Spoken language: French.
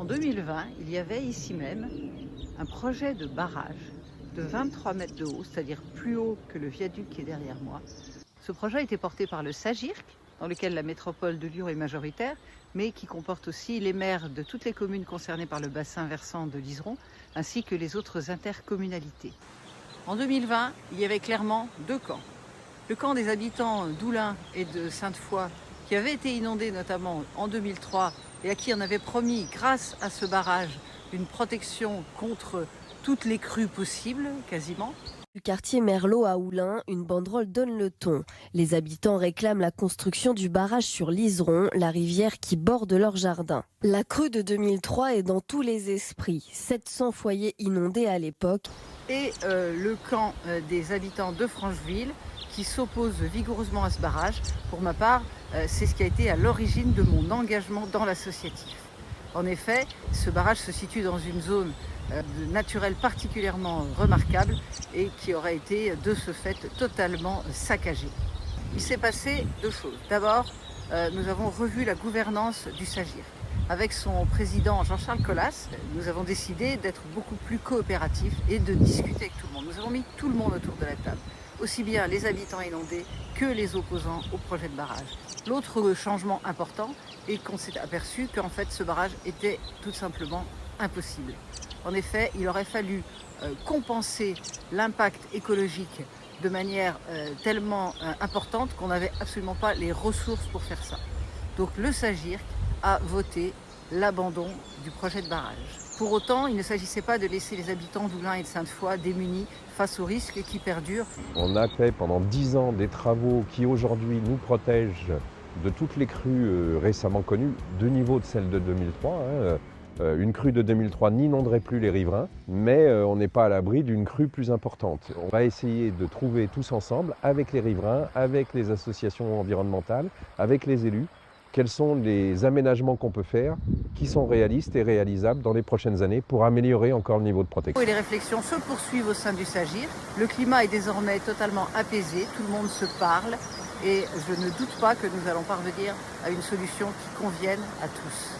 En 2020, il y avait ici même un projet de barrage de 23 mètres de haut, c'est-à-dire plus haut que le viaduc qui est derrière moi. Ce projet a été porté par le SAGIRC, dans lequel la métropole de Lyon est majoritaire, mais qui comporte aussi les maires de toutes les communes concernées par le bassin versant de l'Iseron, ainsi que les autres intercommunalités. En 2020, il y avait clairement deux camps. Le camp des habitants d'Oulin et de Sainte-Foy, qui avait été inondé notamment en 2003 et à qui on avait promis, grâce à ce barrage, une protection contre toutes les crues possibles, quasiment. Du quartier Merlot à Oulin, une banderole donne le ton. Les habitants réclament la construction du barrage sur l'Iseron, la rivière qui borde leur jardin. La crue de 2003 est dans tous les esprits. 700 foyers inondés à l'époque. Et le camp des habitants de Francheville qui s'oppose vigoureusement à ce barrage. Pour ma part, c'est ce qui a été à l'origine de mon engagement dans l'associatif. En effet, ce barrage se situe dans une zone naturelle particulièrement remarquable et qui aurait été de ce fait totalement saccagée. Il s'est passé deux choses. D'abord, nous avons revu la gouvernance du SAGIRC. Avec son président Jean-Charles Collas, nous avons décidé d'être beaucoup plus coopératifs et de discuter avec tout le monde. Nous avons mis tout le monde autour de la table, aussi bien les habitants inondés que les opposants au projet de barrage. L'autre changement important est qu'on s'est aperçu qu'en fait ce barrage était tout simplement impossible. En effet, il aurait fallu compenser l'impact écologique de manière tellement importante qu'on n'avait absolument pas les ressources pour faire ça. Donc le SAGIRC a voté l'abandon du projet de barrage. Pour autant, il ne s'agissait pas de laisser les habitants d'Oulin et de Sainte-Foy démunis face aux risques qui perdurent. On a fait pendant 10 ans des travaux qui aujourd'hui nous protègent de toutes les crues récemment connues, de niveau de celle de 2003. Une crue de 2003 n'inonderait plus les riverains, mais on n'est pas à l'abri d'une crue plus importante. On va essayer de trouver tous ensemble, avec les riverains, avec les associations environnementales, avec les élus, quels sont les aménagements qu'on peut faire, qui sont réalistes et réalisables dans les prochaines années pour améliorer encore le niveau de protection. Et les réflexions se poursuivent au sein du SAGIRC. Le climat est désormais totalement apaisé, tout le monde se parle et je ne doute pas que nous allons parvenir à une solution qui convienne à tous.